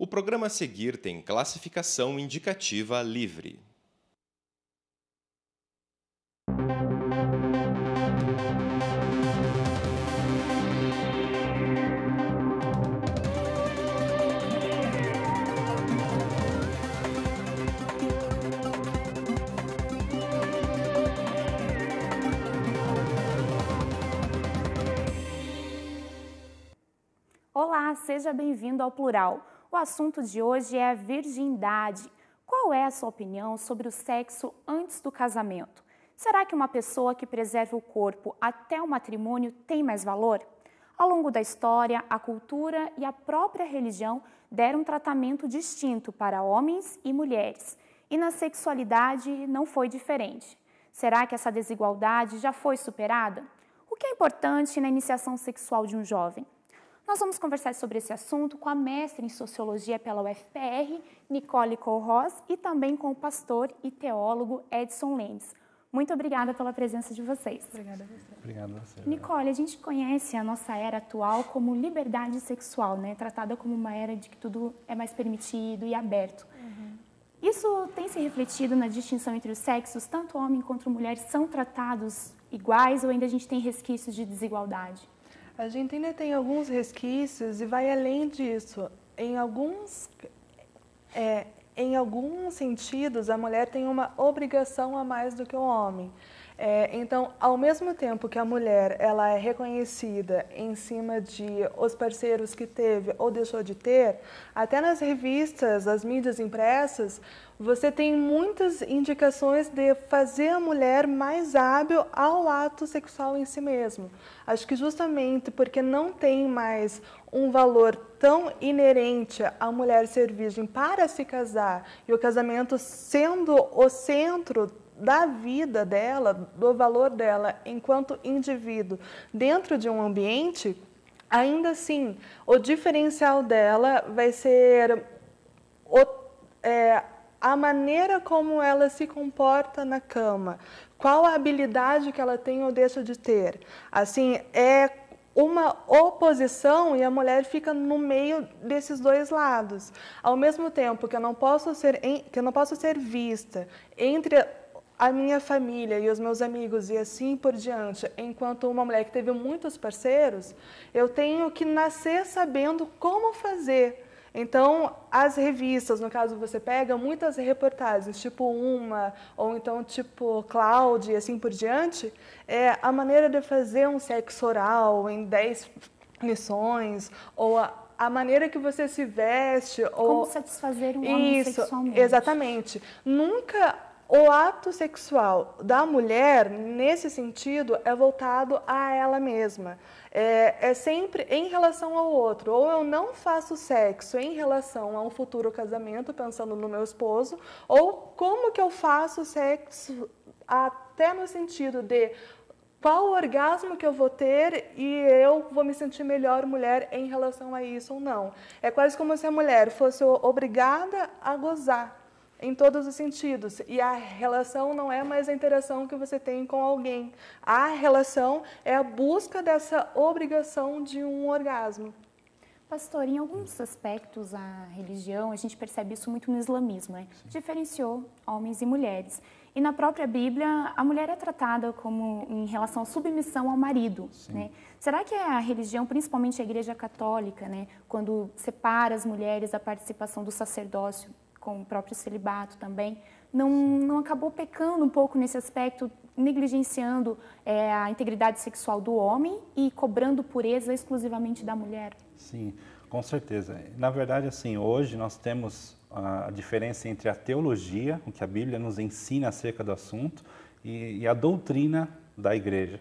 O programa a seguir tem classificação indicativa livre. Olá, seja bem-vindo ao Plural. O assunto de hoje é a virgindade. Qual é a sua opinião sobre o sexo antes do casamento? Será que uma pessoa que preserva o corpo até o matrimônio tem mais valor? Ao longo da história, a cultura e a própria religião deram um tratamento distinto para homens e mulheres. E na sexualidade não foi diferente. Será que essa desigualdade já foi superada? O que é importante na iniciação sexual de um jovem? Nós vamos conversar sobre esse assunto com a mestra em Sociologia pela UFPR, Nicole Kohlroas, e também com o pastor e teólogo Edson Lendes. Muito obrigada pela presença de vocês. Obrigada a você. Obrigado a você. Nicole, a gente conhece a nossa era atual como liberdade sexual, né? Tratada como uma era de que tudo é mais permitido e aberto. Isso tem se refletido na distinção entre os sexos? Tanto homem quanto mulher são tratados iguais ou ainda a gente tem resquícios de desigualdade? A gente ainda tem alguns resquícios e vai além disso. Em alguns sentidos, a mulher tem uma obrigação a mais do que o homem. Então, ao mesmo tempo que a mulher ela é reconhecida em cima de os parceiros que teve ou deixou de ter, até nas revistas, as mídias impressas, você tem muitas indicações de fazer a mulher mais hábil ao ato sexual em si mesmo. Acho que justamente porque não tem mais um valor tão inerente à mulher ser virgem para se casar e o casamento sendo o centro da vida dela, do valor dela enquanto indivíduo dentro de um ambiente, ainda assim, o diferencial dela vai ser a maneira como ela se comporta na cama, qual a habilidade que ela tem ou deixa de ter. Assim, é uma oposição e a mulher fica no meio desses dois lados. Ao mesmo tempo que eu não posso ser vista entre a minha família e os meus amigos e assim por diante, enquanto uma mulher que teve muitos parceiros, eu tenho que nascer sabendo como fazer. Então, as revistas, no caso você pega muitas reportagens, tipo Uma, ou então tipo Cláudia e assim por diante, é a maneira de fazer um sexo oral em 10 lições, ou a maneira que você se veste. Como satisfazer um homem sexualmente. Exatamente. Nunca o ato sexual da mulher, nesse sentido, é voltado a ela mesma. É sempre em relação ao outro. Ou eu não faço sexo em relação a um futuro casamento, pensando no meu esposo, ou como que eu faço sexo até no sentido de qual o orgasmo que eu vou ter e eu vou me sentir melhor mulher em relação a isso ou não. É quase como se a mulher fosse obrigada a gozar em todos os sentidos. E a relação não é mais a interação que você tem com alguém. A relação é a busca dessa obrigação de um orgasmo. Pastor, em alguns aspectos, a religião, a gente percebe isso muito no islamismo, né? Diferenciou homens e mulheres. E na própria Bíblia, a mulher é tratada como em relação à submissão ao marido, né? Será que a religião, principalmente a Igreja Católica, né, quando separa as mulheres da participação do sacerdócio, com o próprio celibato também, não acabou pecando um pouco nesse aspecto, negligenciando a integridade sexual do homem e cobrando pureza exclusivamente da mulher? Sim, com certeza. Na verdade, assim, hoje nós temos a diferença entre a teologia, o que a Bíblia nos ensina acerca do assunto, e a doutrina da igreja.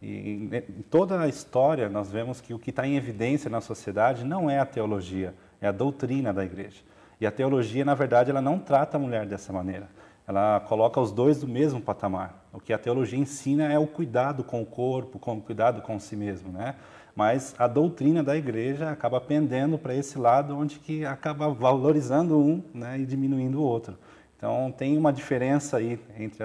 E em toda a história nós vemos que o que está em evidência na sociedade não é a teologia, é a doutrina da igreja. E a teologia, na verdade, ela não trata a mulher dessa maneira. Ela coloca os dois no mesmo patamar. O que a teologia ensina é o cuidado com o corpo, com o cuidado com si mesmo, né? Mas a doutrina da igreja acaba pendendo para esse lado, onde que acaba valorizando um, né, e diminuindo o outro. Então, tem uma diferença aí entre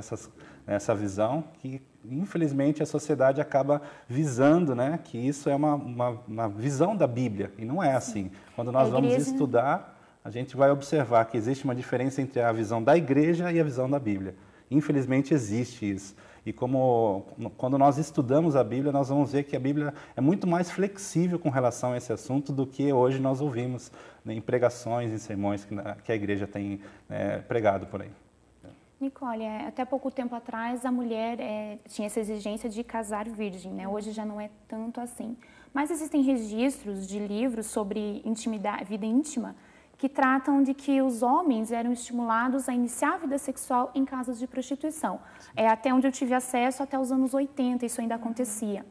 essa visão que, infelizmente, a sociedade acaba visando, né, que isso é uma visão da Bíblia, e não é assim. Quando nós vamos estudar a gente vai observar que existe uma diferença entre a visão da igreja e a visão da Bíblia. Infelizmente existe isso. E quando nós estudamos a Bíblia, nós vamos ver que a Bíblia é muito mais flexível com relação a esse assunto do que hoje nós ouvimos, né, em pregações, em sermões que a igreja tem pregado por aí. Nicole, até pouco tempo atrás a mulher tinha essa exigência de casar virgem, né? Hoje já não é tanto assim. Mas existem registros de livros sobre intimidade, vida íntima, que tratam de que os homens eram estimulados a iniciar a vida sexual em casas de prostituição. Até onde eu tive acesso, até os anos 80, isso ainda acontecia.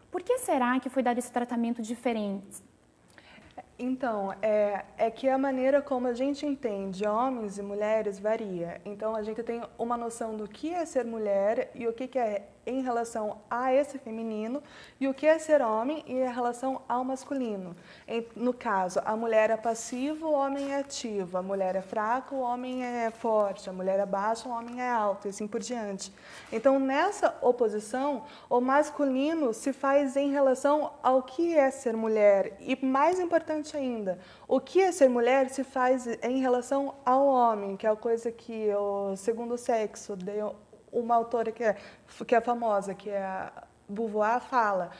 Por que será que foi dado esse tratamento diferente? Então, é que a maneira como a gente entende homens e mulheres varia. Então, a gente tem uma noção do que é ser mulher e o que é em relação a esse feminino e o que é ser homem e em relação ao masculino. No caso, a mulher é passiva, o homem é ativo, a mulher é fraca, o homem é forte, a mulher é baixa, o homem é alto, e assim por diante. Então, nessa oposição, o masculino se faz em relação ao que é ser mulher e, mais importante ainda, o que é ser mulher se faz em relação ao homem, que é a coisa que o Segundo Sexo deu. Uma autora que é famosa, que é a Beauvoir, fala,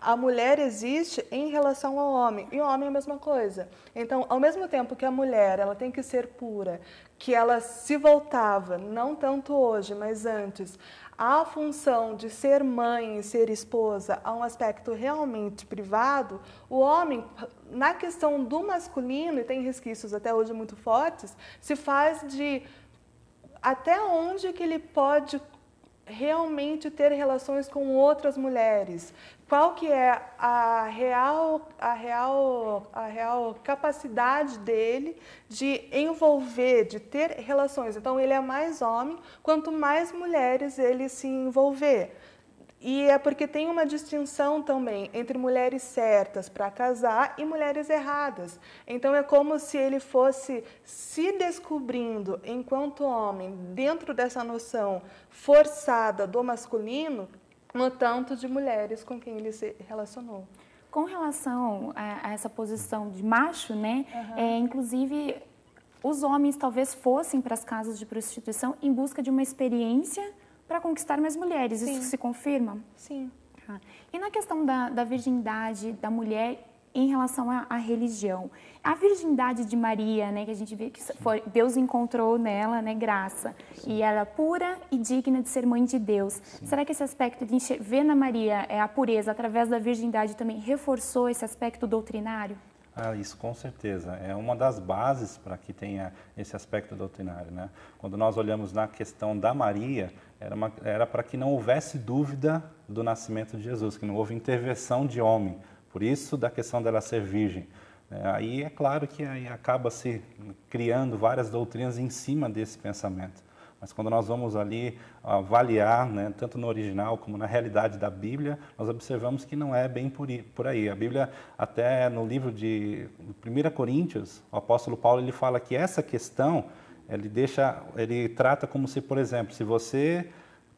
a mulher existe em relação ao homem, e o homem é a mesma coisa. Então, ao mesmo tempo que a mulher ela tem que ser pura, que ela se voltava, não tanto hoje, mas antes, à função de ser mãe e ser esposa, a um aspecto realmente privado, o homem, na questão do masculino, e tem resquícios até hoje muito fortes, se faz de até onde que ele pode realmente ter relações com outras mulheres? Qual que é a real capacidade dele de envolver, de ter relações? Então, ele é mais homem, quanto mais mulheres ele se envolver. E é porque tem uma distinção também entre mulheres certas para casar e mulheres erradas. Então, é como se ele fosse se descobrindo enquanto homem, dentro dessa noção forçada do masculino, no tanto de mulheres com quem ele se relacionou. Com relação a essa posição de macho, né? Inclusive, os homens talvez fossem para as casas de prostituição em busca de uma experiência para conquistar mais mulheres. Sim. Isso se confirma? Sim. E na questão da virgindade da mulher em relação à religião? A virgindade de Maria, né, que a gente vê que Deus encontrou nela, né, graça, e ela é pura e digna de ser mãe de Deus. Sim. Será que esse aspecto de ver na Maria a pureza através da virgindade também reforçou esse aspecto doutrinário? Isso com certeza. É uma das bases para que tenha esse aspecto doutrinário, né? Quando nós olhamos na questão da Maria, era para que não houvesse dúvida do nascimento de Jesus, que não houve intervenção de homem. Por isso, da questão dela ser virgem. Aí é claro que aí acaba se criando várias doutrinas em cima desse pensamento. Mas quando nós vamos ali avaliar, né, tanto no original como na realidade da Bíblia, nós observamos que não é bem por aí. A Bíblia, até no livro de 1 Coríntios, o apóstolo Paulo ele fala que essa questão, ele trata como se, por exemplo,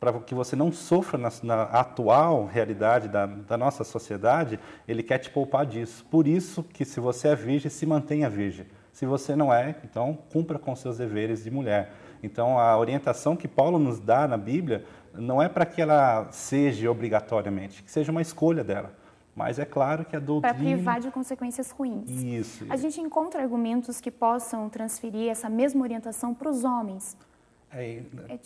para que você não sofra na atual realidade da nossa sociedade, ele quer te poupar disso. Por isso que se você é virgem, se mantenha virgem. Se você não é, então cumpra com seus deveres de mulher. Então, a orientação que Paulo nos dá na Bíblia não é para que ela seja obrigatoriamente, que seja uma escolha dela. Mas é claro que a doutrina... Para privar de consequências ruins. Isso. A gente encontra argumentos que possam transferir essa mesma orientação para os homens.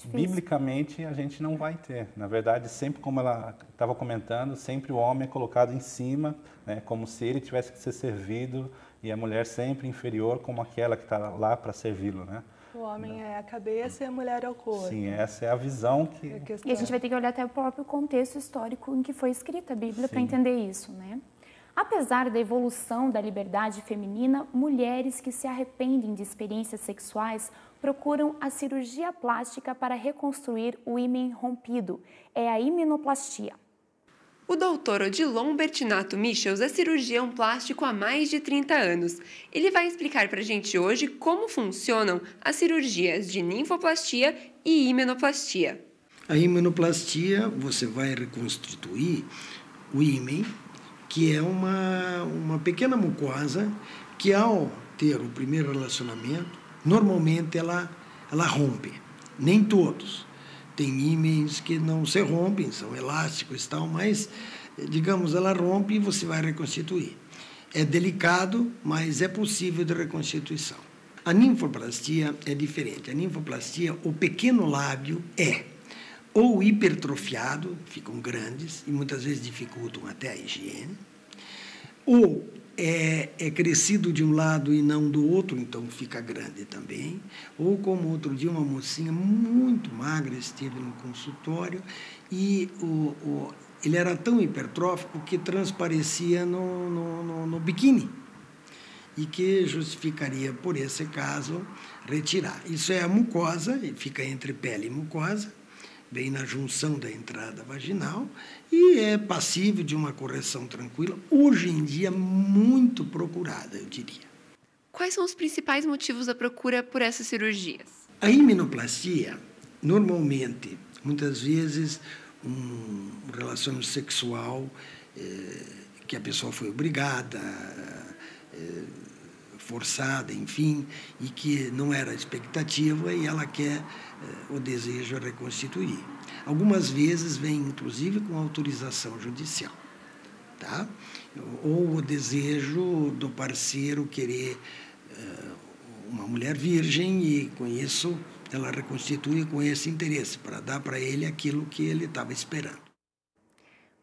Biblicamente, a gente não vai ter. Na verdade, sempre como ela estava comentando, sempre o homem é colocado em cima, né, como se ele tivesse que ser servido, e a mulher sempre inferior como aquela que está lá para servi-lo, né? O homem é a cabeça e a mulher é o corpo. Sim, essa é a visão que... E a gente vai ter que olhar até o próprio contexto histórico em que foi escrita a Bíblia para entender isso, né? Apesar da evolução da liberdade feminina, mulheres que se arrependem de experiências sexuais procuram a cirurgia plástica para reconstruir o ímen rompido. É a himenoplastia. O Dr. Odilon Bertinato Michels é cirurgião plástico há mais de 30 anos. Ele vai explicar para a gente hoje como funcionam as cirurgias de ninfoplastia e himenoplastia. A himenoplastia, você vai reconstituir o ímen, que é uma pequena mucosa que, ao ter o primeiro relacionamento, normalmente ela rompe. Nem todos. Tem ímãs que não se rompem, são elásticos e tal, mas, digamos, ela rompe e você vai reconstituir. É delicado, mas é possível de reconstituição. A ninfoplastia é diferente. A ninfoplastia, o pequeno lábio é ou hipertrofiado, ficam grandes e muitas vezes dificultam até a higiene, ou é crescido de um lado e não do outro, então fica grande também, ou como outro dia uma mocinha muito magra esteve no consultório e ele era tão hipertrófico que transparecia no biquíni e que justificaria, por esse caso, retirar. Isso é a mucosa, fica entre pele e mucosa, bem na junção da entrada vaginal, e é passível de uma correção tranquila, hoje em dia muito procurada, eu diria. Quais são os principais motivos da procura por essas cirurgias? A himenoplastia, normalmente, muitas vezes, um relacionamento sexual que a pessoa foi obrigada, forçada, enfim, e que não era a expectativa e ela quer o desejo é reconstituir. Algumas vezes vem, inclusive, com autorização judicial, tá? Ou o desejo do parceiro querer uma mulher virgem e, com isso, ela reconstitui com esse interesse, para dar para ele aquilo que ele estava esperando.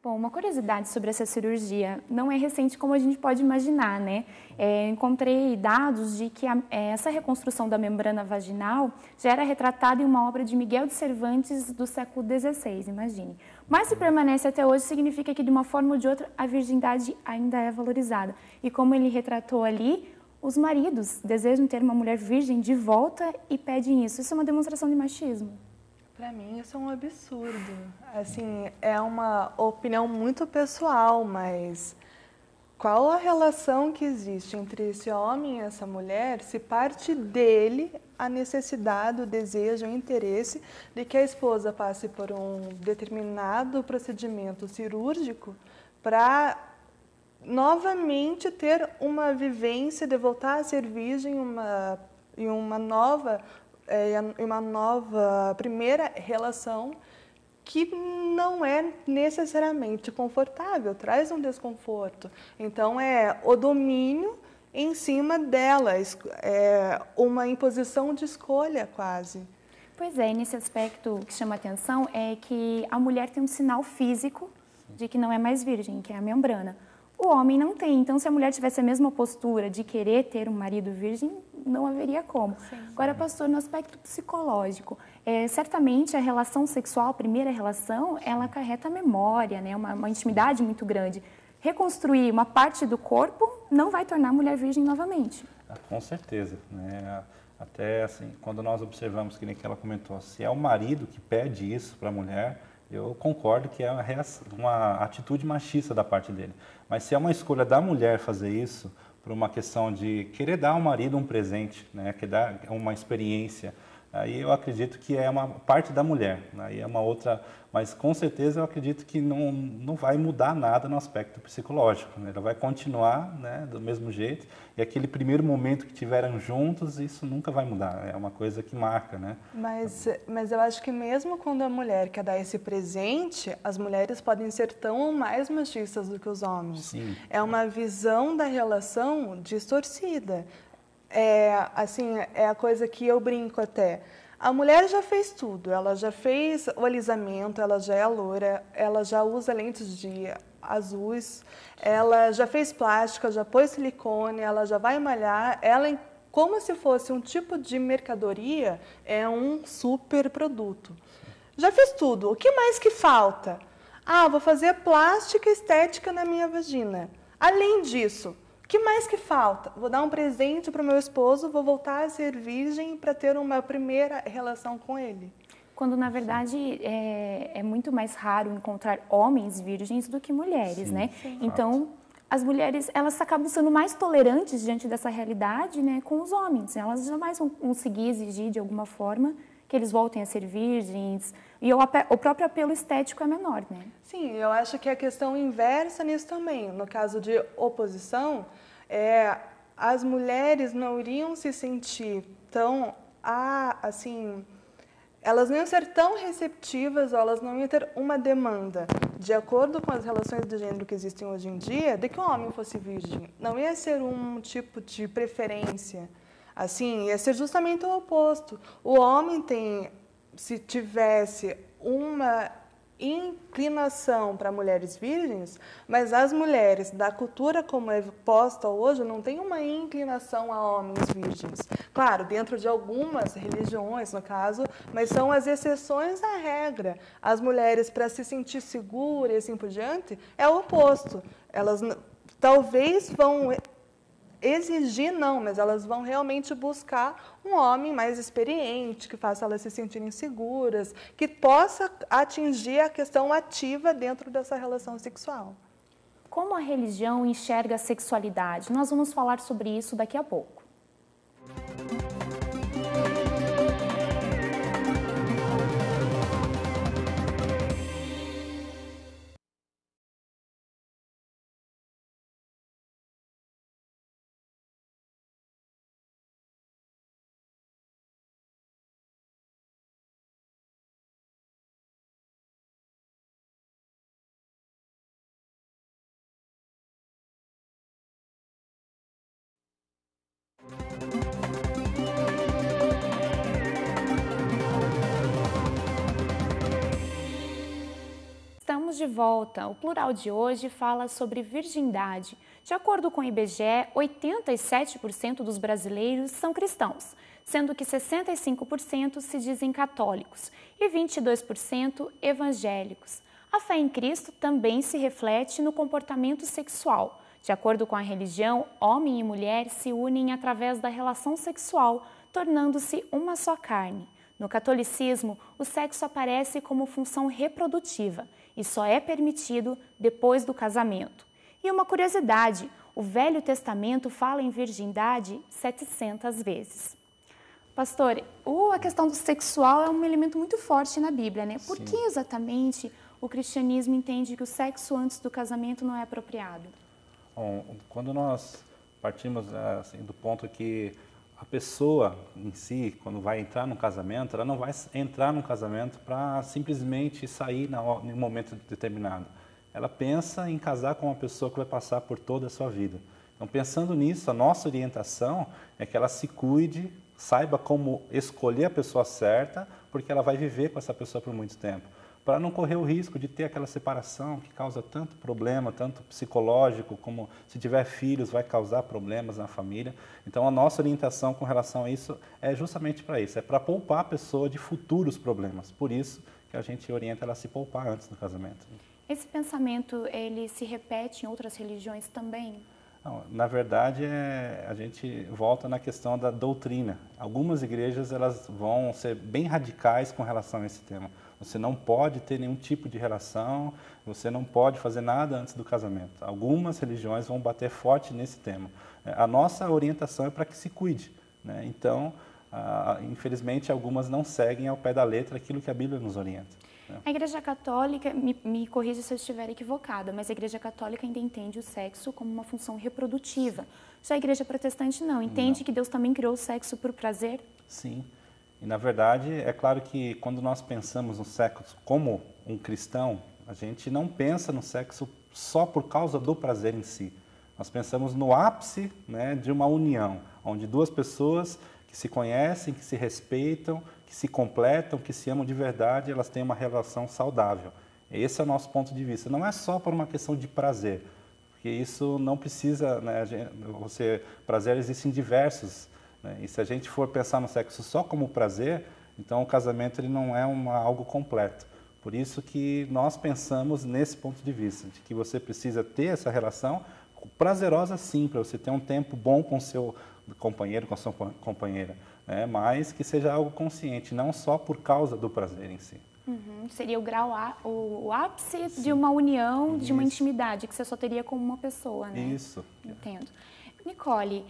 Bom, uma curiosidade sobre essa cirurgia, não é recente como a gente pode imaginar, né? Encontrei dados de que essa reconstrução da membrana vaginal já era retratada em uma obra de Miguel de Cervantes do século XVI, imagine. Mas se permanece até hoje, significa que de uma forma ou de outra a virgindade ainda é valorizada. E como ele retratou ali, os maridos desejam ter uma mulher virgem de volta e pedem isso. Isso é uma demonstração de machismo. Para mim, isso é um absurdo. Assim, é uma opinião muito pessoal, mas qual a relação que existe entre esse homem e essa mulher se parte dele a necessidade, o desejo, o interesse de que a esposa passe por um determinado procedimento cirúrgico para novamente ter uma vivência de voltar a ser virgem em uma nova primeira relação que não é necessariamente confortável, traz um desconforto. Então, é o domínio em cima dela, é uma imposição de escolha quase. Pois é, nesse aspecto que chama atenção é que a mulher tem um sinal físico de que não é mais virgem, que é a membrana. O homem não tem, então se a mulher tivesse a mesma postura de querer ter um marido virgem, não haveria como. Sim. Agora, pastor, no aspecto psicológico, certamente a relação sexual, a primeira relação, ela acarreta a memória, né? Uma intimidade muito grande. Reconstruir uma parte do corpo não vai tornar a mulher virgem novamente. Com certeza, né? Até assim, quando nós observamos, que nem que ela comentou, se é o marido que pede isso para a mulher, eu concordo que é uma atitude machista da parte dele. Mas se é uma escolha da mulher fazer isso, por uma questão de querer dar ao marido um presente, né, querer dar uma experiência, aí eu acredito que é uma parte da mulher, aí é uma outra, mas com certeza eu acredito que não vai mudar nada no aspecto psicológico, né? Ela vai continuar, né, do mesmo jeito, e aquele primeiro momento que tiveram juntos, isso nunca vai mudar, é uma coisa que marca, né? Mas eu acho que mesmo quando a mulher quer dar esse presente, as mulheres podem ser tão ou mais machistas do que os homens. Sim. É uma visão da relação distorcida. Assim, é a coisa que eu brinco até. A mulher já fez tudo, ela já fez o alisamento, ela já é loura, ela já usa lentes de azuis, ela já fez plástica, já pôs silicone, ela já vai malhar, ela, como se fosse um tipo de mercadoria, é um super produto. Já fez tudo, o que mais que falta? Vou fazer plástica estética na minha vagina. Além disso, o que mais que falta? Vou dar um presente para o meu esposo, vou voltar a ser virgem para ter uma primeira relação com ele. Quando, na verdade, é muito mais raro encontrar homens virgens do que mulheres, né? Sim. Então, as mulheres, elas acabam sendo mais tolerantes diante dessa realidade, né, com os homens. Elas jamais vão conseguir exigir, de alguma forma, que eles voltem a ser virgens. E o próprio apelo estético é menor, né? Sim, eu acho que a questão inversa nisso também. No caso de oposição, as mulheres não iriam se sentir tão, assim, elas não iam ser tão receptivas, ou elas não iam ter uma demanda, de acordo com as relações de gênero que existem hoje em dia, de que um homem fosse virgem. Não ia ser um tipo de preferência. Assim, ia ser justamente o oposto. O homem tem, se tivesse uma inclinação para mulheres virgens, mas as mulheres da cultura como é posta hoje não têm uma inclinação a homens virgens. Claro, dentro de algumas religiões, no caso, mas são as exceções à regra. As mulheres, para se sentir seguras e assim por diante, é o oposto. Elas talvez vão exigir, não, mas elas vão realmente buscar um homem mais experiente, que faça elas se sentirem seguras, que possa atingir a questão ativa dentro dessa relação sexual. Como a religião enxerga a sexualidade? Nós vamos falar sobre isso daqui a pouco. Estamos de volta. O plural de hoje fala sobre virgindade. De acordo com o IBGE, 87% dos brasileiros são cristãos, sendo que 65% se dizem católicos e 22% evangélicos. A fé em Cristo também se reflete no comportamento sexual. De acordo com a religião, homem e mulher se unem através da relação sexual, tornando-se uma só carne. No catolicismo, o sexo aparece como função reprodutiva e só é permitido depois do casamento. E uma curiosidade, o Velho Testamento fala em virgindade 700 vezes. Pastor, a questão do sexual é um elemento muito forte na Bíblia, né? Por que exatamente o cristianismo entende que o sexo antes do casamento não é apropriado? Bom, quando nós partimos assim, do ponto que a pessoa em si, quando vai entrar no casamento, ela não vai entrar no casamento para simplesmente sair em um momento determinado. Ela pensa em casar com uma pessoa que vai passar por toda a sua vida. Então, pensando nisso, a nossa orientação é que ela se cuide, saiba como escolher a pessoa certa, porque ela vai viver com essa pessoa por muito tempo. Para não correr o risco de ter aquela separação que causa tanto problema, tanto psicológico, como se tiver filhos vai causar problemas na família. Então a nossa orientação com relação a isso é justamente para isso, é para poupar a pessoa de futuros problemas. Por isso que a gente orienta ela a se poupar antes do casamento. Esse pensamento, ele se repete em outras religiões também? Não, na verdade, a gente volta na questão da doutrina. Algumas igrejas elas vão ser bem radicais com relação a esse tema. Você não pode ter nenhum tipo de relação, você não pode fazer nada antes do casamento. Algumas religiões vão bater forte nesse tema. A nossa orientação é para que se cuide, né? Então, infelizmente, algumas não seguem ao pé da letra aquilo que a Bíblia nos orienta. A Igreja Católica, me corrija se eu estiver equivocada, mas a Igreja Católica ainda entende o sexo como uma função reprodutiva. Já a Igreja Protestante não. Entende que Deus também criou o sexo por prazer? Sim. E, na verdade, é claro que quando nós pensamos no sexo como um cristão, a gente não pensa no sexo só por causa do prazer em si. Nós pensamos no ápice, né, de uma união, onde duas pessoas que se conhecem, que se respeitam, que se completam, que se amam de verdade, elas têm uma relação saudável. Esse é o nosso ponto de vista. Não é só por uma questão de prazer, porque isso não precisa, né, prazer existe em diversos. E se a gente for pensar no sexo só como prazer, então o casamento ele não é algo completo. Por isso que nós pensamos nesse ponto de vista, de que você precisa ter essa relação prazerosa sim, para você ter um tempo bom com o seu companheiro, com a sua companheira, né? Mas que seja algo consciente, não só por causa do prazer em si. Seria o ápice de uma união, de uma intimidade, que você só teria com uma pessoa, né? Isso. Entendo. Nicole,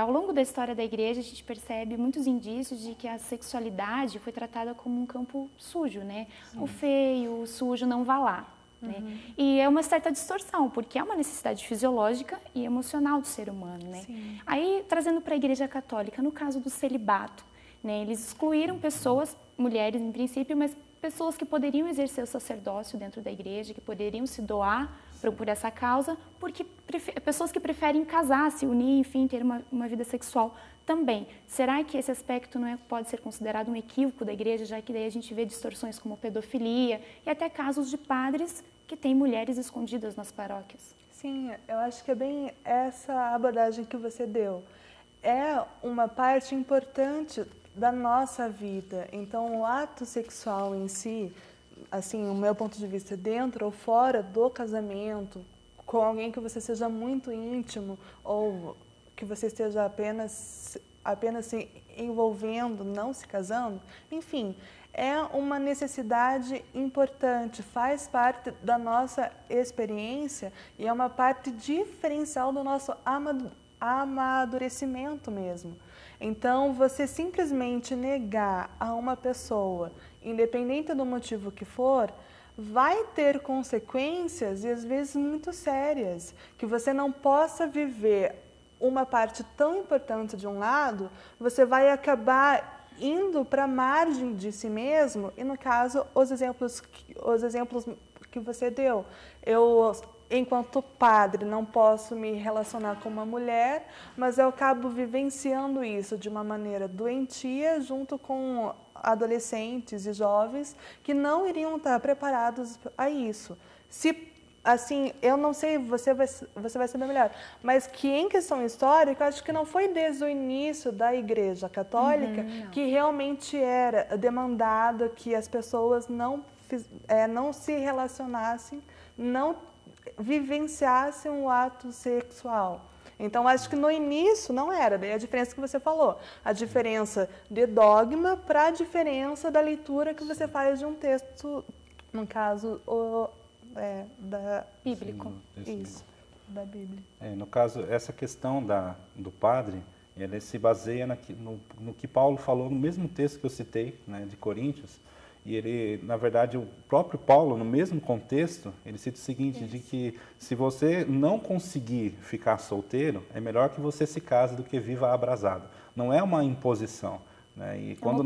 ao longo da história da igreja, a gente percebe muitos indícios de que a sexualidade foi tratada como um campo sujo, né? Sim. O feio, o sujo, não vá lá. né? E é uma certa distorção, porque é uma necessidade fisiológica e emocional do ser humano, né? Sim. Aí, trazendo para a Igreja Católica, no caso do celibato, né, eles excluíram pessoas, mulheres em princípio, mas pessoas que poderiam exercer o sacerdócio dentro da igreja, que poderiam se doar por essa causa, porque pessoas que preferem casar, se unir, enfim, ter uma vida sexual também. Será que esse aspecto não pode ser considerado um equívoco da igreja, já que daí a gente vê distorções como pedofilia e até casos de padres que têm mulheres escondidas nas paróquias? Sim, eu acho que é bem essa abordagem que você deu. É uma parte importante da nossa vida. Então, o ato sexual em si, assim, o meu ponto de vista, dentro ou fora do casamento, com alguém que você seja muito íntimo ou que você esteja apenas se envolvendo, não se casando, enfim, é uma necessidade importante, faz parte da nossa experiência e é uma parte diferencial do nosso amadurecimento mesmo. Então, você simplesmente negar a uma pessoa, independente do motivo que for, vai ter consequências e às vezes muito sérias, que você não possa viver uma parte tão importante de um lado, você vai acabar indo para a margem de si mesmo, e no caso, os exemplos que você deu. Eu, enquanto padre, não posso me relacionar com uma mulher, mas eu acabo vivenciando isso de uma maneira doentia junto com adolescentes e jovens que não iriam estar preparados a isso. Se, assim, eu não sei, você vai saber melhor, mas que em questão histórica, acho que não foi desde o início da Igreja Católica que realmente era demandado que as pessoas não se relacionassem, não vivenciassem o ato sexual. Então, acho que no início não era, daí a diferença que você falou, a diferença de dogma para a diferença da leitura que você faz de um texto, no caso, bíblico. Isso, da Bíblia. No caso, essa questão do padre, ele se baseia no que Paulo falou no mesmo texto que eu citei, né, de Coríntios. E ele, na verdade, o próprio Paulo, no mesmo contexto, ele cita o seguinte, de que se você não conseguir ficar solteiro, é melhor que você se case do que viva abrasado. Não é uma imposição, né? E quando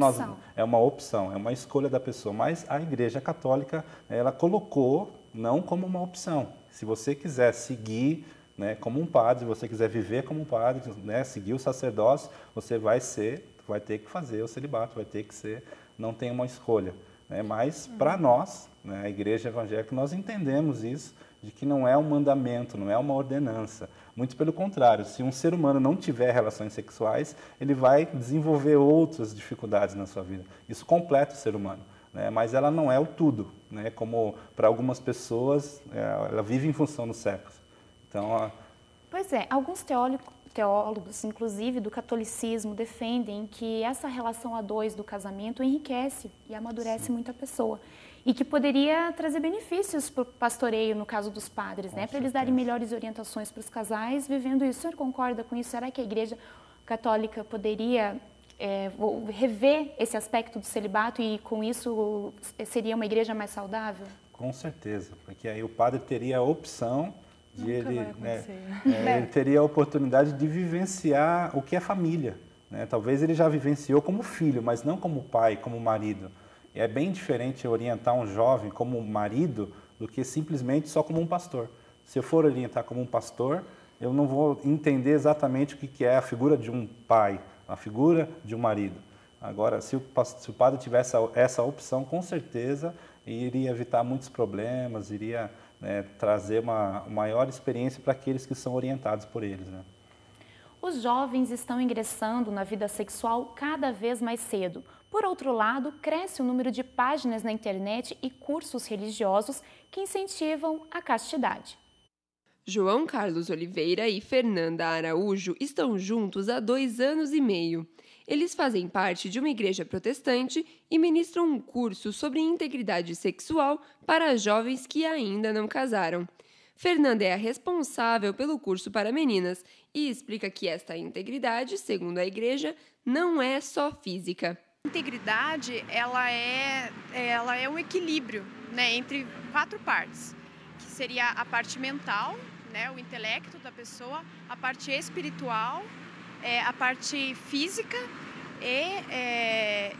é uma opção, é uma escolha da pessoa. Mas a Igreja Católica, ela colocou não como uma opção. Se você quiser seguir, né, como um padre, se você quiser viver como um padre, né, seguir o sacerdócio, você vai ter que fazer o celibato, vai ter que ser, não tem uma escolha. Mas, para nós, né, a Igreja Evangélica, nós entendemos isso, de que não é um mandamento, não é uma ordenança. Muito pelo contrário, se um ser humano não tiver relações sexuais, ele vai desenvolver outras dificuldades na sua vida. Isso completa o ser humano, né, mas ela não é o tudo, né, como para algumas pessoas, ela vive em função do sexo. Então, Pois é, alguns teólogos, inclusive do catolicismo, defendem que essa relação a dois do casamento enriquece e amadurece muito a pessoa. E que poderia trazer benefícios para o pastoreio, no caso dos padres, né? Para eles darem melhores orientações para os casais vivendo isso. O senhor concorda com isso? Será que a Igreja Católica poderia rever esse aspecto do celibato e, com isso, seria uma igreja mais saudável? Com certeza, porque aí o padre teria a opção de ele teria a oportunidade de vivenciar o que é família, né? Talvez ele já vivenciou como filho, mas não como pai, como marido. E é bem diferente orientar um jovem como marido do que simplesmente só como um pastor. Se eu for orientar como um pastor, eu não vou entender exatamente o que é a figura de um pai, a figura de um marido. Agora, se o padre tivesse essa opção, com certeza iria evitar muitos problemas, iria, né, trazer uma maior experiência para aqueles que são orientados por eles, né? Os jovens estão ingressando na vida sexual cada vez mais cedo. Por outro lado, cresce o número de páginas na internet e cursos religiosos que incentivam a castidade. João Carlos Oliveira e Fernanda Araújo estão juntos há 2 anos e meio. Eles fazem parte de uma igreja protestante e ministram um curso sobre integridade sexual para jovens que ainda não casaram. Fernanda é a responsável pelo curso para meninas e explica que esta integridade, segundo a igreja, não é só física. A integridade ela é um equilíbrio, né, entre 4 partes. seria a parte mental, né, o intelecto da pessoa, a parte espiritual, a parte física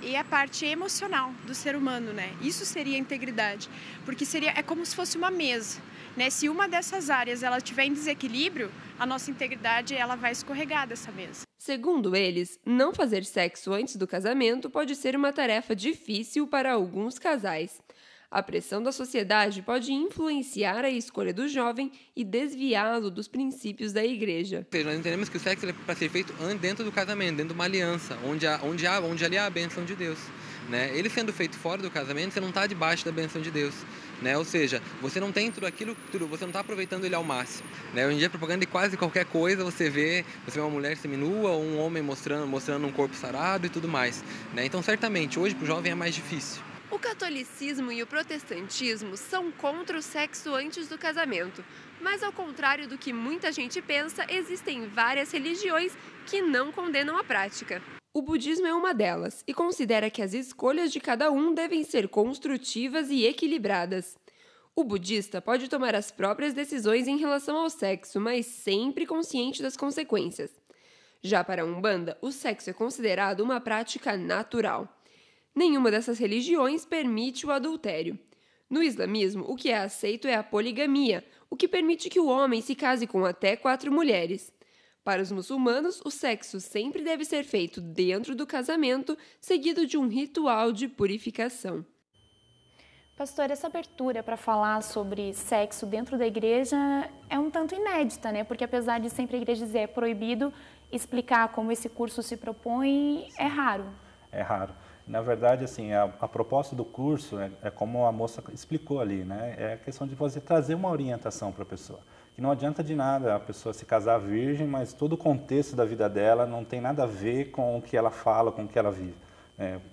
e a parte emocional do ser humano, né? Isso seria integridade, porque é como se fosse uma mesa, né? Se uma dessas áreas ela estiver em desequilíbrio, a nossa integridade ela vai escorregar dessa mesa. Segundo eles, não fazer sexo antes do casamento pode ser uma tarefa difícil para alguns casais. A pressão da sociedade pode influenciar a escolha do jovem e desviá-lo dos princípios da igreja. Nós entendemos que o sexo é para ser feito dentro do casamento, dentro de uma aliança, onde ali há a bênção de Deus. Né? Ele sendo feito fora do casamento, você não está debaixo da bênção de Deus. Né? Ou seja, você não tem tudo aquilo, você não está aproveitando ele ao máximo. Né? Hoje em dia, propaganda de quase qualquer coisa, você vê uma mulher seminua, ou um homem mostrando um corpo sarado e tudo mais. Né? Então, certamente, hoje para o jovem é mais difícil. O catolicismo e o protestantismo são contra o sexo antes do casamento. Mas, ao contrário do que muita gente pensa, existem várias religiões que não condenam a prática. O budismo é uma delas e considera que as escolhas de cada um devem ser construtivas e equilibradas. O budista pode tomar as próprias decisões em relação ao sexo, mas sempre consciente das consequências. Já para a Umbanda, o sexo é considerado uma prática natural. Nenhuma dessas religiões permite o adultério. No islamismo, o que é aceito é a poligamia, o que permite que o homem se case com até 4 mulheres. Para os muçulmanos, o sexo sempre deve ser feito dentro do casamento, seguido de um ritual de purificação. Pastor, essa abertura para falar sobre sexo dentro da igreja é um tanto inédita, né? Porque apesar de sempre a igreja dizer é proibido, explicar como esse curso se propõe é raro. É raro. Na verdade, assim, a proposta do curso é como a moça explicou ali, né? É a questão de você trazer uma orientação para a pessoa. Que não adianta de nada a pessoa se casar virgem, mas todo o contexto da vida dela não tem nada a ver com o que ela fala, com o que ela vive.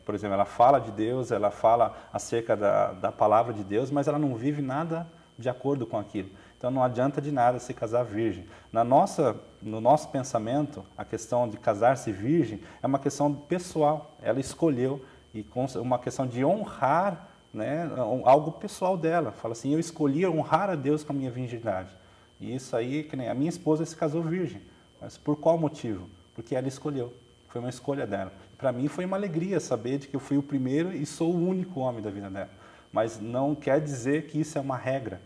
Por exemplo, ela fala de Deus, ela fala acerca da palavra de Deus, mas ela não vive nada de acordo com aquilo. Então não adianta de nada se casar virgem. No nosso pensamento, a questão de casar-se virgem é uma questão pessoal. Ela escolheu, e uma questão de honrar, né, algo pessoal dela. Fala assim, eu escolhi honrar a Deus com a minha virgindade. E isso aí, que nem a minha esposa se casou virgem. Mas por qual motivo? Porque ela escolheu. Foi uma escolha dela. Para mim foi uma alegria saber de que eu fui o primeiro e sou o único homem da vida dela. Mas não quer dizer que isso é uma regra.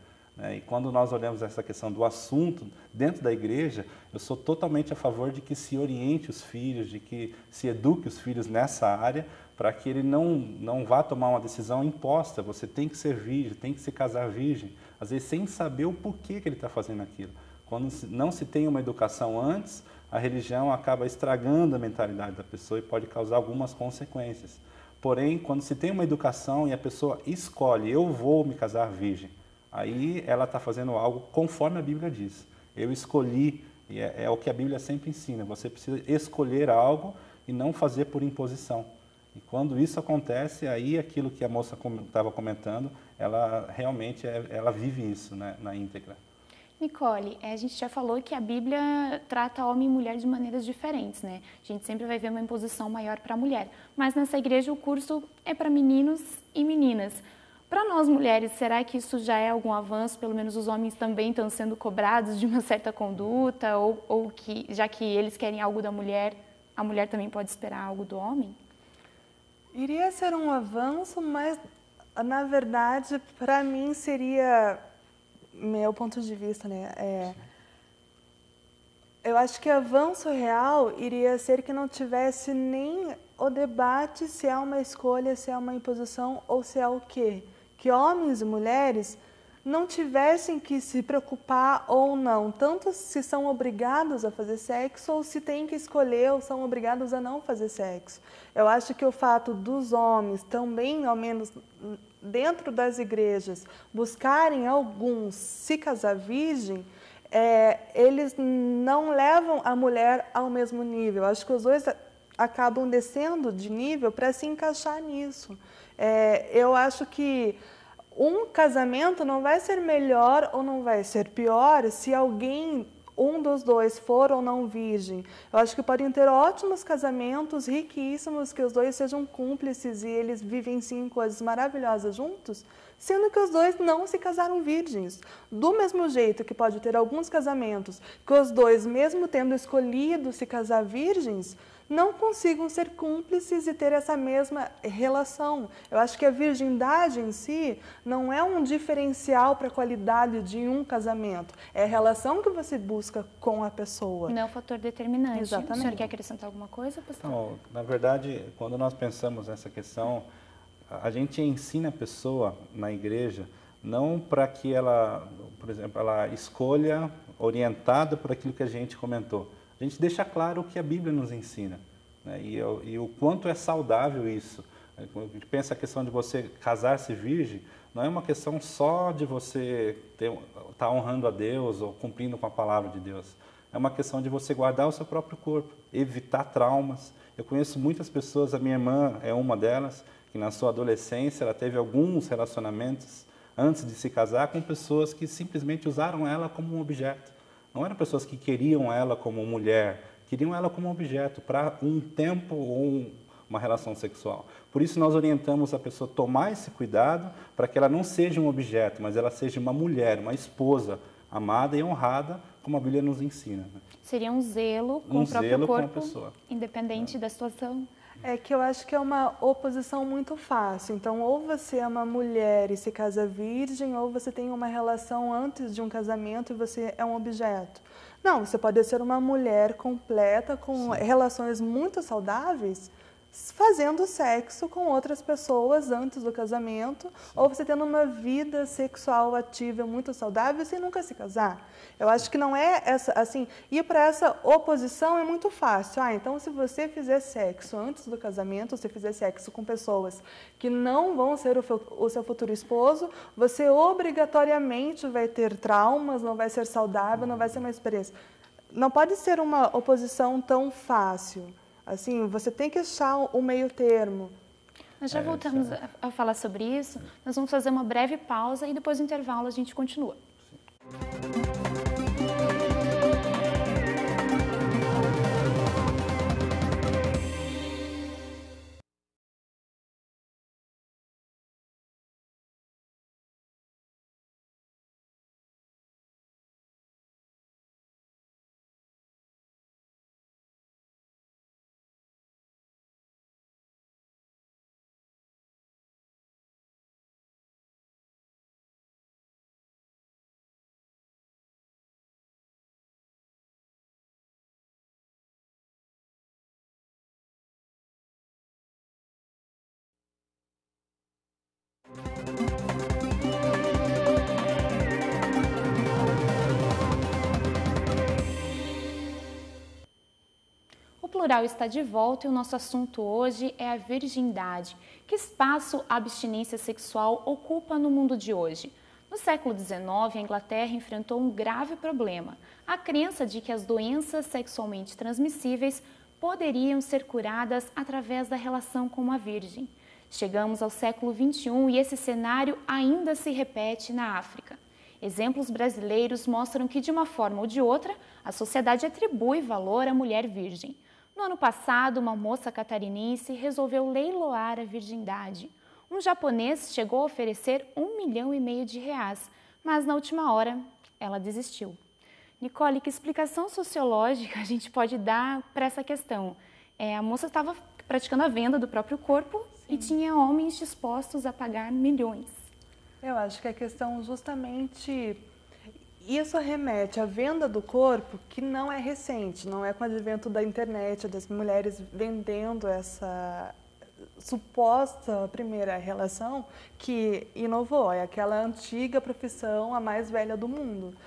E quando nós olhamos essa questão do assunto dentro da igreja, eu sou totalmente a favor de que se oriente os filhos, de que se eduque os filhos nessa área, para que ele não vá tomar uma decisão imposta. Você tem que ser virgem, tem que se casar virgem, às vezes sem saber o porquê que ele está fazendo aquilo. Quando não se tem uma educação antes, a religião acaba estragando a mentalidade da pessoa e pode causar algumas consequências. Porém, quando se tem uma educação e a pessoa escolhe, eu vou me casar virgem, aí ela está fazendo algo conforme a Bíblia diz. Eu escolhi, e é o que a Bíblia sempre ensina, você precisa escolher algo e não fazer por imposição. E quando isso acontece, aí aquilo que a moça estava comentando, ela realmente ela vive isso, né, na íntegra. Nicole, a gente já falou que a Bíblia trata homem e mulher de maneiras diferentes, né? A gente sempre vai ver uma imposição maior para a mulher. Mas nessa igreja o curso é para meninos e meninas. Para nós mulheres, será que isso já é algum avanço? Pelo menos os homens também estão sendo cobrados de uma certa conduta? Ou que, já que eles querem algo da mulher, a mulher também pode esperar algo do homem? Iria ser um avanço, mas, na verdade, para mim seria, meu ponto de vista, né? Eu acho que avanço real iria ser que não tivesse nem o debate se é uma escolha, se é uma imposição ou se é o quê. Que homens e mulheres não tivessem que se preocupar ou não, tanto se são obrigados a fazer sexo ou se têm que escolher ou são obrigados a não fazer sexo. Eu acho que o fato dos homens também, ao menos dentro das igrejas, buscarem alguns se casar virgem, eles não levam a mulher ao mesmo nível. Acho que os dois acabam descendo de nível para se encaixar nisso. Eu acho que um casamento não vai ser melhor ou não vai ser pior se um dos dois for ou não virgem. Eu acho que podem ter ótimos casamentos, riquíssimos, que os dois sejam cúmplices e eles vivenciem coisas maravilhosas juntos, sendo que os dois não se casaram virgens. Do mesmo jeito que pode ter alguns casamentos que os dois, mesmo tendo escolhido se casar virgens, não consigam ser cúmplices e ter essa mesma relação. Eu acho que a virgindade em si não é um diferencial para a qualidade de um casamento. É a relação que você busca com a pessoa. Não é um fator determinante. Exatamente. O senhor quer acrescentar alguma coisa, pastor? Então, na verdade, quando nós pensamos nessa questão, a gente ensina a pessoa na igreja não para que ela, por exemplo, ela escolha orientada por aquilo que a gente comentou. A gente deixa claro o que a Bíblia nos ensina, né? E o quanto é saudável isso. Quando a gente pensa a questão de você casar-se virgem, não é uma questão só de você estar honrando a Deus ou cumprindo com a palavra de Deus. É uma questão de você guardar o seu próprio corpo, evitar traumas. Eu conheço muitas pessoas, a minha irmã é uma delas, que na sua adolescência ela teve alguns relacionamentos antes de se casar com pessoas que simplesmente usaram ela como um objeto. Não eram pessoas que queriam ela como mulher, queriam ela como objeto para um tempo ou uma relação sexual. Por isso nós orientamos a pessoa a tomar esse cuidado para que ela não seja um objeto, mas ela seja uma mulher, uma esposa amada e honrada, como a Bíblia nos ensina. Seria um zelo com o próprio corpo, com a pessoa, independente da situação. É que eu acho que é uma oposição muito fácil. Então, ou você é uma mulher e se casa virgem, ou você tem uma relação antes de um casamento e você é um objeto. Não, você pode ser uma mulher completa, com relações muito saudáveis, fazendo sexo com outras pessoas antes do casamento, ou você tendo uma vida sexual ativa muito saudável sem nunca se casar. Eu acho que não é essa, assim, ir para essa oposição é muito fácil. Então se você fizer sexo antes do casamento, se fizer sexo com pessoas que não vão ser o seu futuro esposo, você obrigatoriamente vai ter traumas, não vai ser saudável, não vai ser uma experiência. Não pode ser uma oposição tão fácil. Assim, você tem que achar o meio termo. Nós já voltamos a falar sobre isso. Nós vamos fazer uma breve pausa e depois do intervalo a gente continua. O Plural está de volta e o nosso assunto hoje é a virgindade. Que espaço a abstinência sexual ocupa no mundo de hoje? No século XIX, a Inglaterra enfrentou um grave problema: a crença de que as doenças sexualmente transmissíveis poderiam ser curadas através da relação com uma virgem. Chegamos ao século XXI e esse cenário ainda se repete na África. Exemplos brasileiros mostram que, de uma forma ou de outra, a sociedade atribui valor à mulher virgem. No ano passado, uma moça catarinense resolveu leiloar a virgindade. Um japonês chegou a oferecer R$1,5 milhão, mas na última hora ela desistiu. Nicole, que explicação sociológica a gente pode dar para essa questão? A moça estava praticando a venda do próprio corpo e tinha homens dispostos a pagar milhões. Eu acho que a questão justamente... Isso remete à venda do corpo, que não é recente, não é com o advento da internet, das mulheres vendendo essa suposta primeira relação que inovou, é aquela antiga profissão, a mais velha do mundo.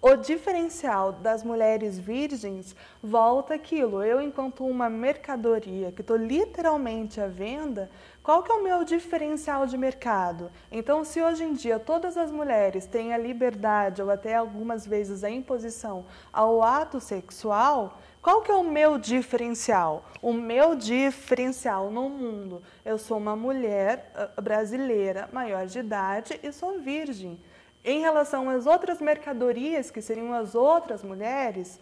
O diferencial das mulheres virgens volta àquilo. Eu, enquanto uma mercadoria que estou literalmente à venda, qual que é o meu diferencial de mercado? Então, se hoje em dia todas as mulheres têm a liberdade ou até algumas vezes a imposição ao ato sexual, qual que é o meu diferencial? O meu diferencial no mundo: eu sou uma mulher brasileira, maior de idade e sou virgem. Em relação às outras mercadorias, que seriam as outras mulheres,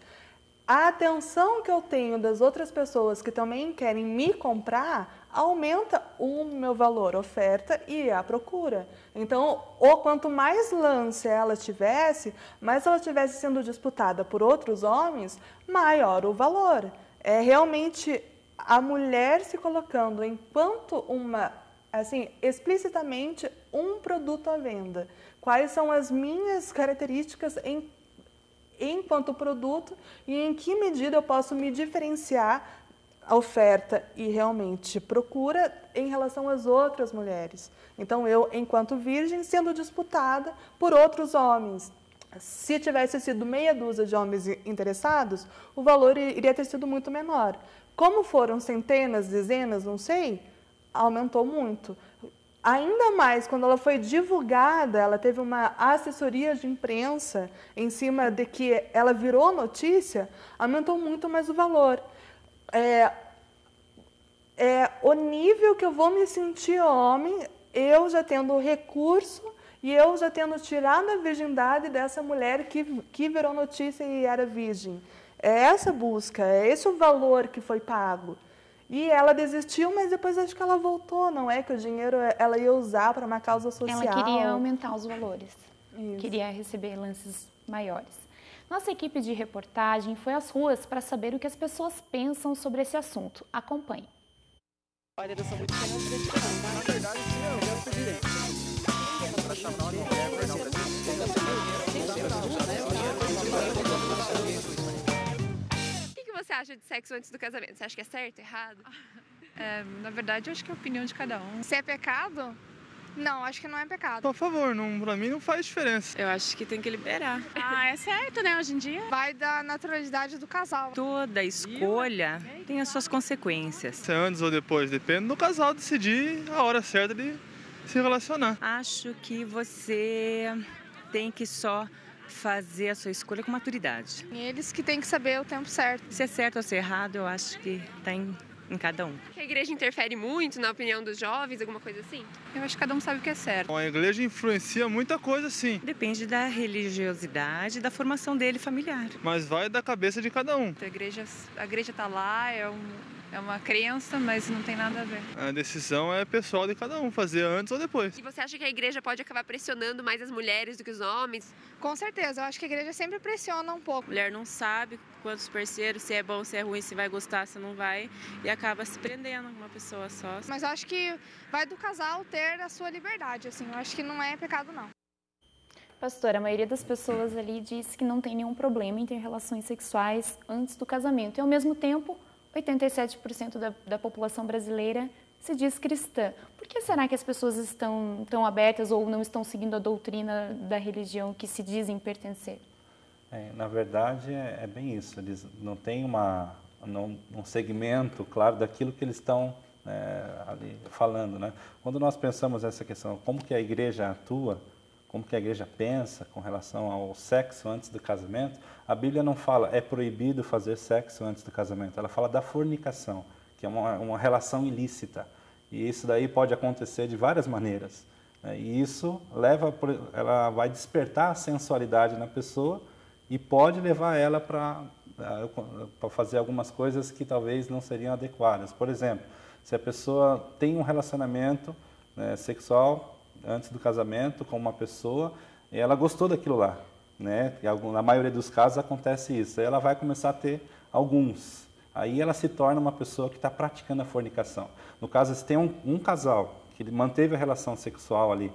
a atenção que eu tenho das outras pessoas que também querem me comprar aumenta o meu valor, oferta e a procura. Então, quanto mais lance ela tivesse, mais ela estivesse sendo disputada por outros homens, maior o valor. É realmente a mulher se colocando enquanto assim, explicitamente um produto à venda. Quais são as minhas características enquanto produto e em que medida eu posso me diferenciar a oferta e realmente procura em relação às outras mulheres. Então, eu, enquanto virgem, sendo disputada por outros homens. Se tivesse sido meia dúzia de homens interessados, o valor iria ter sido muito menor. Como foram centenas, dezenas, não sei, aumentou muito. Ainda mais, quando ela foi divulgada, ela teve uma assessoria de imprensa em cima de que ela virou notícia, aumentou muito mais o valor. O nível que eu vou me sentir homem, eu já tendo recurso e eu já tendo tirado a virgindade dessa mulher que virou notícia e era virgem. É essa busca, é esse o valor que foi pago. E ela desistiu, mas depois acho que ela voltou, não é? Que o dinheiro ela ia usar para uma causa social. Ela queria aumentar os valores, Isso. Queria receber lances maiores. Nossa equipe de reportagem foi às ruas para saber o que as pessoas pensam sobre esse assunto. Acompanhe. Olha, eu sou muito na verdade, eu quero ser direito. O que você acha de sexo antes do casamento? Você acha que é certo, errado? Na verdade, eu acho que é a opinião de cada um. Se é pecado? Não, acho que não é pecado. Por favor, pra mim não faz diferença. Eu acho que tem que liberar. É certo, né, hoje em dia? Vai da naturalidade do casal. Toda escolha tem as suas consequências. Se é antes ou depois, depende do casal decidir a hora certa de se relacionar. Acho que você tem que só fazer a sua escolha com maturidade. E eles que têm que saber o tempo certo. Se é certo ou se é errado, eu acho que está em cada um. A igreja interfere muito na opinião dos jovens, alguma coisa assim? Eu acho que cada um sabe o que é certo. A igreja influencia muita coisa, sim. Depende da religiosidade e da formação dele familiar. Mas vai da cabeça de cada um. A igreja está lá, é uma crença, mas não tem nada a ver. A decisão é pessoal de cada um, fazer antes ou depois. E você acha que a igreja pode acabar pressionando mais as mulheres do que os homens? Com certeza, eu acho que a igreja sempre pressiona um pouco. A mulher não sabe quantos parceiros, se é bom, se é ruim, se vai gostar, se não vai, e acaba se prendendo uma pessoa só. Mas eu acho que vai do casal ter a sua liberdade, assim, eu acho que não é pecado, não. Pastora, a maioria das pessoas ali diz que não tem nenhum problema em ter relações sexuais antes do casamento. E, ao mesmo tempo, 87% da população brasileira se diz cristã. Por que será que as pessoas estão tão abertas ou não estão seguindo a doutrina da religião que se dizem pertencer? Na verdade, é bem isso. Eles não têm um segmento claro daquilo que eles estão ali falando, né? Quando nós pensamos nessa questão, como que a igreja atua, como que a igreja pensa com relação ao sexo antes do casamento, a Bíblia não fala é proibido fazer sexo antes do casamento, ela fala da fornicação, que é uma relação ilícita. E isso daí pode acontecer de várias maneiras. E isso ela vai despertar a sensualidade na pessoa e pode levar ela para fazer algumas coisas que talvez não seriam adequadas. Por exemplo, se a pessoa tem um relacionamento sexual antes do casamento com uma pessoa, e ela gostou daquilo lá, né? Na maioria dos casos acontece isso. Aí ela vai começar a ter alguns. Aí ela se torna uma pessoa que está praticando a fornicação. No caso, se tem um casal que manteve a relação sexual ali,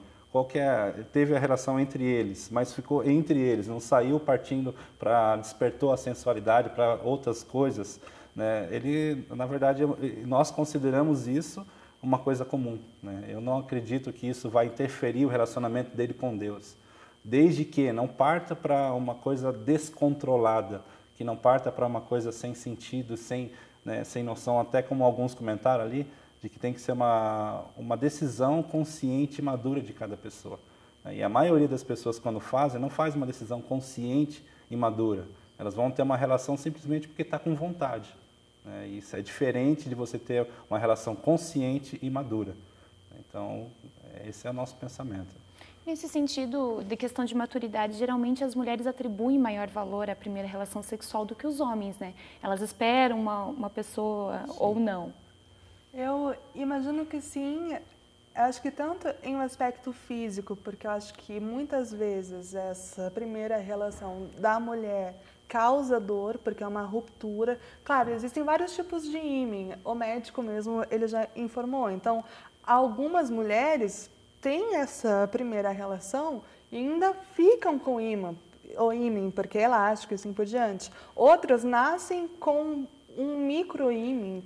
teve a relação entre eles, mas ficou entre eles, não saiu partindo despertou a sensualidade para outras coisas, né? Na verdade, nós consideramos isso uma coisa comum, né? Eu não acredito que isso vai interferir o relacionamento dele com Deus, desde que não parta para uma coisa descontrolada, que não parta para uma coisa sem sentido, sem noção, até como alguns comentaram ali, de que tem que ser uma decisão consciente e madura de cada pessoa. E a maioria das pessoas, quando não faz uma decisão consciente e madura. Elas vão ter uma relação simplesmente porque está com vontade. Isso é diferente de você ter uma relação consciente e madura. Então, esse é o nosso pensamento. Nesse sentido, de questão de maturidade, geralmente as mulheres atribuem maior valor à primeira relação sexual do que os homens, né? Elas esperam uma pessoa ou não. Eu imagino que sim. Acho que tanto em um aspecto físico, porque eu acho que muitas vezes essa primeira relação da mulher causa dor, porque é uma ruptura. Claro, existem vários tipos de ímã, o médico mesmo ele já informou. Então, algumas mulheres têm essa primeira relação e ainda ficam com ímã, ou ímã, porque é elástico e assim por diante. Outras nascem com um micro-ímã,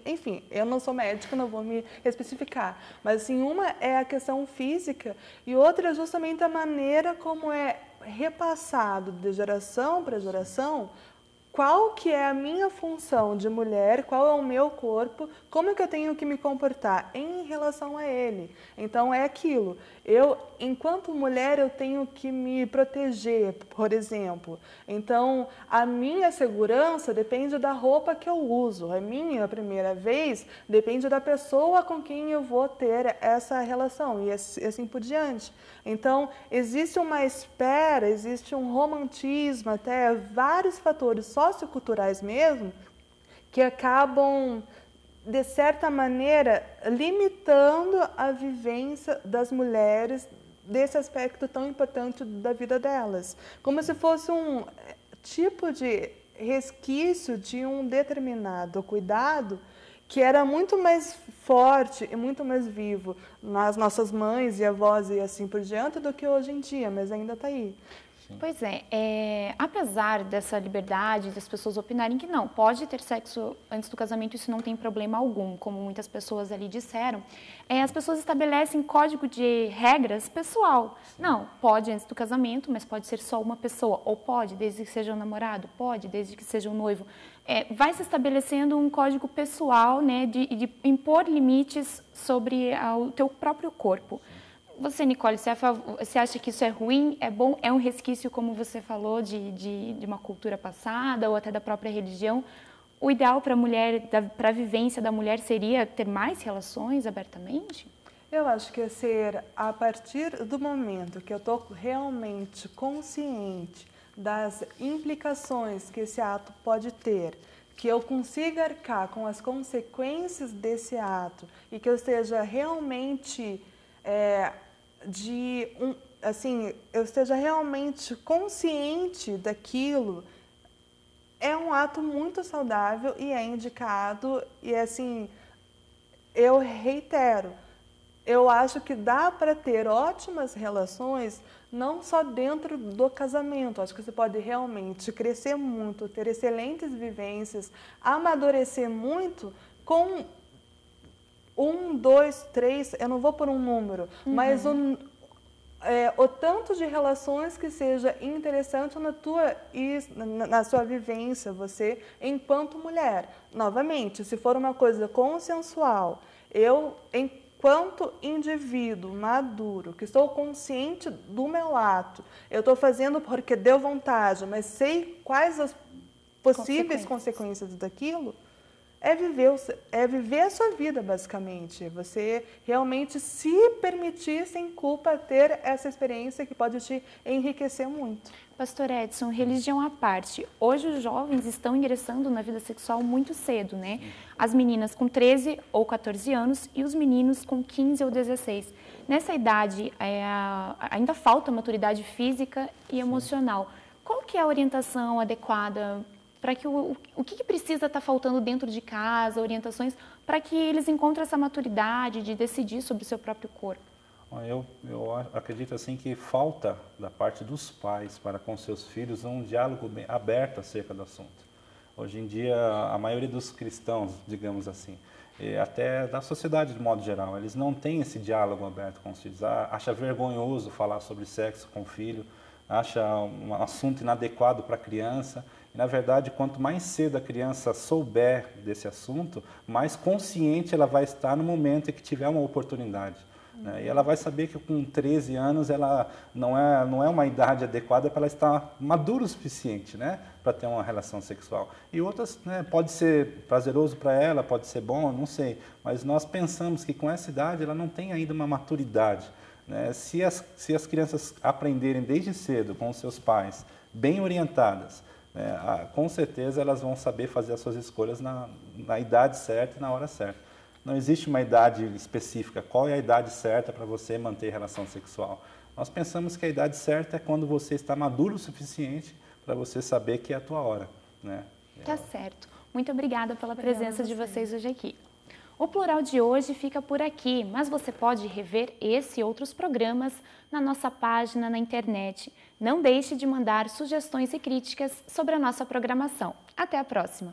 enfim, eu não sou médica, não vou me especificar, mas assim, uma é a questão física e outra é justamente a maneira como é repassado de geração para geração qual que é a minha função de mulher, qual é o meu corpo, como é que eu tenho que me comportar em relação a ele. Então, é aquilo. Eu, enquanto mulher, eu tenho que me proteger, por exemplo. Então, a minha segurança depende da roupa que eu uso. A minha primeira vez depende da pessoa com quem eu vou ter essa relação e assim por diante. Então, existe uma espera, existe um romantismo, até vários fatores socioculturais mesmo, que acabam, de certa maneira, limitando a vivência das mulheres desse aspecto tão importante da vida delas. Como se fosse um tipo de resquício de um determinado cuidado que era muito mais forte e muito mais vivo nas nossas mães e avós e assim por diante do que hoje em dia, mas ainda está aí. Pois é, apesar dessa liberdade das pessoas opinarem que não, pode ter sexo antes do casamento, isso não tem problema algum, como muitas pessoas ali disseram, as pessoas estabelecem código de regras pessoal. Não, pode antes do casamento, mas pode ser só uma pessoa, ou pode, desde que seja um namorado, pode, desde que seja um noivo. Vai se estabelecendo um código pessoal, né, de impor limites sobre o teu próprio corpo. Você, Nicole, você acha que isso é ruim, é bom, é um resquício, como você falou, de uma cultura passada ou até da própria religião? O ideal para a mulher, para a vivência da mulher, seria ter mais relações abertamente? Eu acho que ser a partir do momento que eu estou realmente consciente das implicações que esse ato pode ter, que eu consiga arcar com as consequências desse ato e que eu esteja realmente eu esteja realmente consciente daquilo, é um ato muito saudável e é indicado. E assim, eu reitero, eu acho que dá para ter ótimas relações não só dentro do casamento. Acho que você pode realmente crescer muito, ter excelentes vivências, amadurecer muito com 1, 2, 3, eu não vou por um número, mas o tanto de relações que seja interessante na sua vivência, você enquanto mulher. Novamente, se for uma coisa consensual, eu, enquanto indivíduo maduro, que estou consciente do meu ato, eu estou fazendo porque deu vontade, mas sei quais as possíveis consequências daquilo, é viver a sua vida, basicamente. Você realmente se permitir, sem culpa, ter essa experiência que pode te enriquecer muito. Pastor Edson, religião à parte, hoje os jovens estão ingressando na vida sexual muito cedo, né? As meninas com 13 ou 14 anos e os meninos com 15 ou 16. Nessa idade, ainda falta maturidade física e emocional. Qual que é a orientação adequada para que o que precisa estar faltando dentro de casa, orientações, para que eles encontrem essa maturidade de decidir sobre o seu próprio corpo? Eu acredito assim que falta da parte dos pais para com seus filhos um diálogo bem aberto acerca do assunto. Hoje em dia, a maioria dos cristãos, digamos assim, e até da sociedade de modo geral, eles não têm esse diálogo aberto com os filhos. Acha vergonhoso falar sobre sexo com o filho, acha um assunto inadequado para a criança. E, na verdade, quanto mais cedo a criança souber desse assunto, mais consciente ela vai estar no momento em que tiver uma oportunidade. Né? E ela vai saber que com 13 anos ela não é uma idade adequada para ela estar madura o suficiente, né, para ter uma relação sexual. E outras, né, pode ser prazeroso para ela, pode ser bom, não sei. Mas nós pensamos que com essa idade ela não tem ainda uma maturidade. Né? Se as crianças aprenderem desde cedo com os seus pais, bem orientadas, com certeza elas vão saber fazer as suas escolhas na idade certa e na hora certa. não existe uma idade específica. Qual é a idade certa para você manter relação sexual? Nós pensamos que a idade certa é quando você está maduro o suficiente para você saber que é a tua hora, né? Tá certo. Muito obrigada pela presença de vocês hoje aqui. O Plural de hoje fica por aqui, mas você pode rever esse e outros programas na nossa página na internet. Não deixe de mandar sugestões e críticas sobre a nossa programação. Até a próxima!